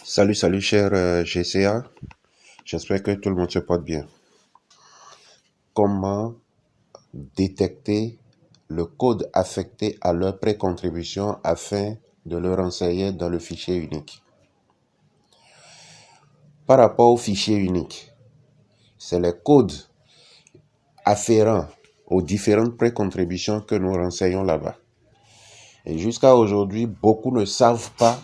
Salut cher GCA, j'espère que tout le monde se porte bien. Comment détecter le code affecté à leur précontribution afin de le renseigner dans le fichier unique? Par rapport au fichier unique, c'est les codes afférents aux différentes précontributions que nous renseignons là-bas. Et jusqu'à aujourd'hui, beaucoup ne savent pas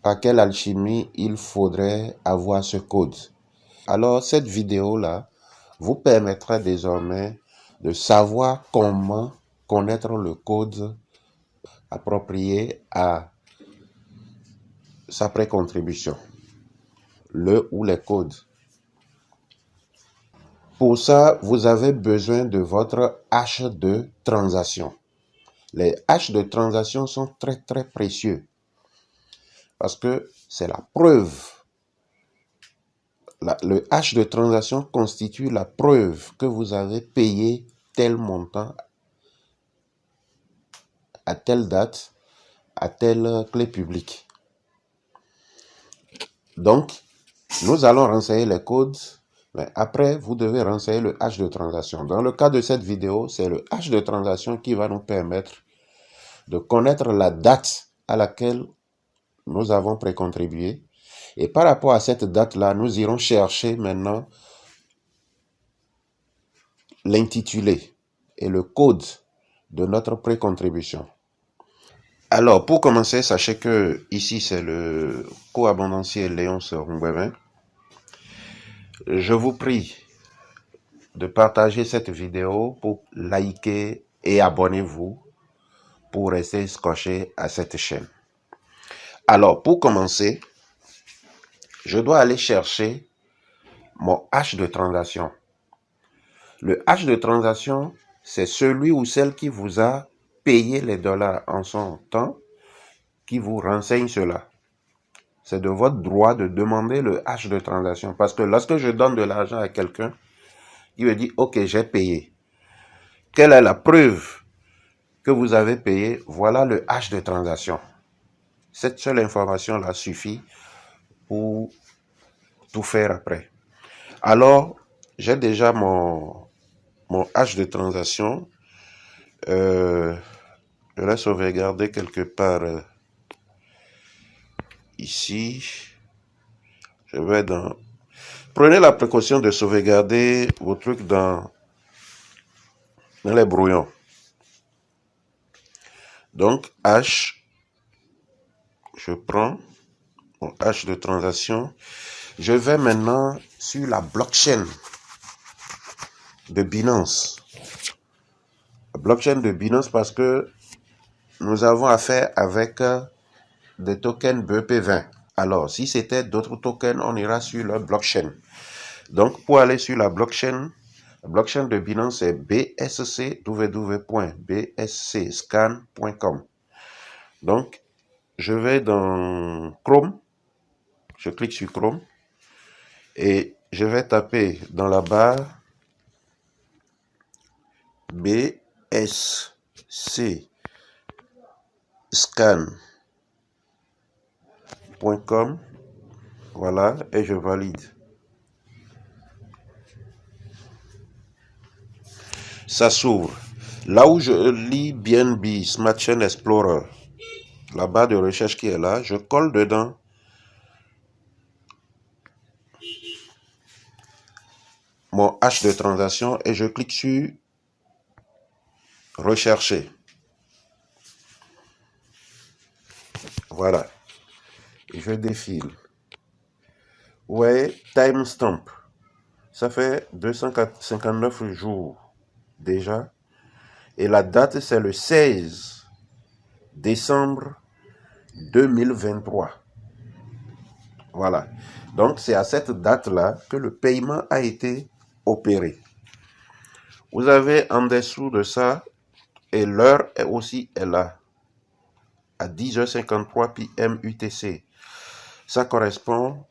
par quelle alchimie il faudrait avoir ce code. Alors, cette vidéo-là vous permettra désormais de savoir comment connaître le code approprié à sa précontribution, le ou les codes. Pour ça, vous avez besoin de votre hash de transaction. Les hashes de transaction sont très précieux parce que c'est la preuve. Le hash de transaction constitue la preuve que vous avez payé tel montant à telle date, à telle clé publique. Donc, nous allons renseigner les codes, mais après, vous devez renseigner le hash de transaction. Dans le cas de cette vidéo, c'est le hash de transaction qui va nous permettre de connaître la date à laquelle nous avons précontribué. Et par rapport à cette date-là, nous irons chercher maintenant l'intitulé et le code de notre précontribution. Alors, pour commencer, sachez que ici, c'est le co-abondancier Léon Serungwevin. Je vous prie de partager cette vidéo pour liker et abonnez-vous pour rester scotché à cette chaîne. Alors, pour commencer, je dois aller chercher mon hash de transaction. Le hash de transaction, c'est celui ou celle qui vous a payé les dollars en son temps, qui vous renseigne cela. C'est de votre droit de demander le hash de transaction. Parce que lorsque je donne de l'argent à quelqu'un, il me dit, OK, j'ai payé. Quelle est la preuve que vous avez payé? Voilà le hash de transaction. Cette seule information-là suffit pour tout faire après. Alors, j'ai déjà mon hash de transaction. Je l'ai sauvegardé quelque part ici. Je vais dans... Prenez la précaution de sauvegarder vos trucs dans les brouillons. Donc, hash, je prends mon hash de transaction. Je vais maintenant sur la blockchain de Binance. La blockchain de Binance parce que nous avons affaire avec des tokens BEP20. Alors, si c'était d'autres tokens, on ira sur la blockchain. Donc, pour aller sur la blockchain de Binance, c'est bscww.bscscan.com. Donc, je vais dans Chrome. Je clique sur Chrome. Et je vais taper dans la barre bscscan.com. Voilà, et je valide. Ça s'ouvre. Là où je lis BNB Smart Chain Explorer, la barre de recherche qui est là, je colle dedans mon hash de transaction et je clique sur rechercher. Voilà. Et je défile. Ouais, timestamp. Ça fait 259 jours déjà. Et la date, c'est le 16 décembre 2023. Voilà. Donc, c'est à cette date-là que le paiement a été opéré. Vous avez en dessous de ça, et l'heure est aussi là, à 10h53 PM UTC. Ça correspond,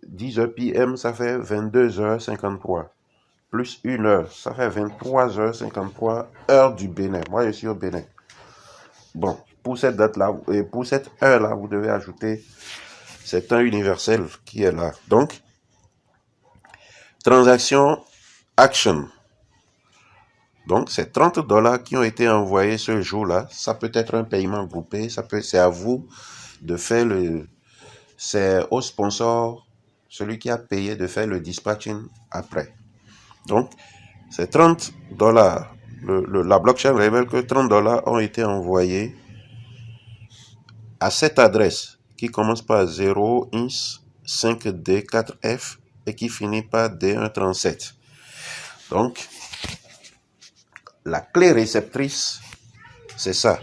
10h PM, ça fait 22h53. Plus 1 heure, ça fait 23h53, heure du Bénin. Moi, je suis au Bénin. Bon, pour cette date-là, et pour cette heure-là, vous devez ajouter cet 1 universel qui est là. Donc, transaction action. Donc, c'est 30 $ qui ont été envoyés ce jour-là. Ça peut être un paiement groupé, c'est à vous de faire c'est au sponsor, celui qui a payé, de faire le dispatching après. Donc, c'est 30 $. La blockchain révèle que 30 $ ont été envoyés à cette adresse qui commence par 0 ins 5D 4F et qui finit par D137. Donc, la clé réceptrice, c'est ça.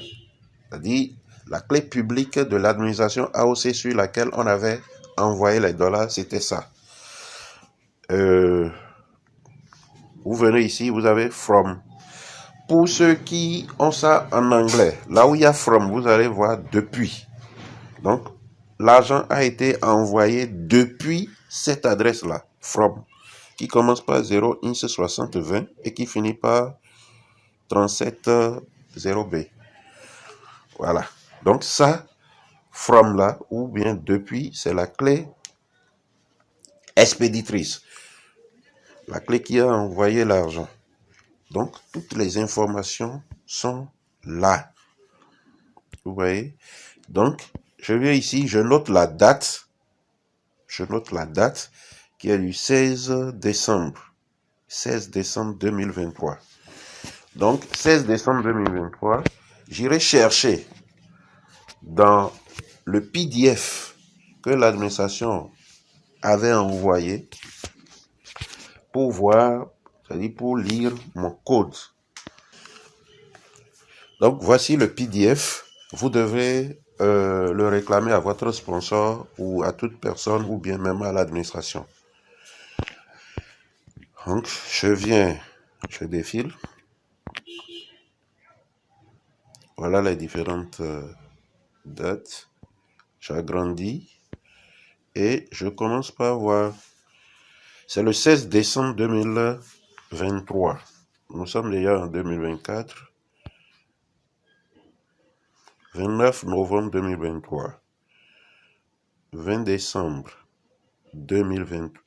C'est-à-dire la clé publique de l'administration AOC sur laquelle on avait envoyé les dollars, c'était ça. Vous venez ici, vous avez from. Pour ceux qui ont ça en anglais, là où il y a from, vous allez voir depuis. Donc, l'argent a été envoyé depuis cette adresse-là, from, qui commence par 0 ins 6020 et qui finit par 370B. Voilà. Donc ça, from là, ou bien depuis, c'est la clé expéditrice. La clé qui a envoyé l'argent. Donc, toutes les informations sont là. Vous voyez? Donc, je viens ici, je note la date. Je note la date qui est du 16 décembre. 16 décembre 2023. Donc, 16 décembre 2023, j'irai chercher dans le PDF que l'administration avait envoyé pour voir, c'est-à-dire pour lire mon code. Donc, voici le PDF. Vous devez le réclamer à votre sponsor ou à toute personne ou bien même à l'administration. Donc, je défile. Voilà les différentes dates. J'agrandis et je commence par voir. C'est le 16 décembre 2023. Nous sommes déjà en 2024. 29 novembre 2023. 20 décembre 2023.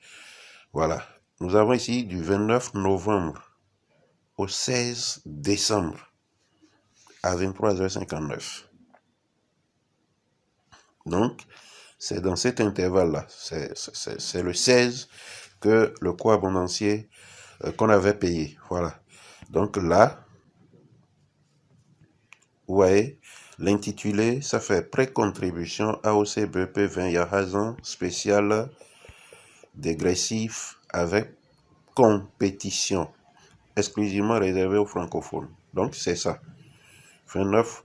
Voilà. Nous avons ici du 29 novembre au 16 décembre à 23h59. Donc, c'est dans cet intervalle-là. C'est le 16 que le co-abondancier qu'on avait payé. Voilà. Donc là, vous voyez, l'intitulé, ça fait pré-contribution AOC BP 20 Yahazan spécial dégressif avec compétition exclusivement réservé aux francophones. Donc, c'est ça. 29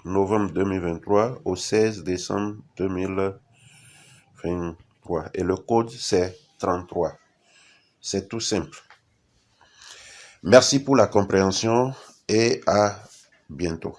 novembre 2023 au 16 décembre 2023. Et le code, c'est 33. C'est tout simple. Merci pour la compréhension et à bientôt.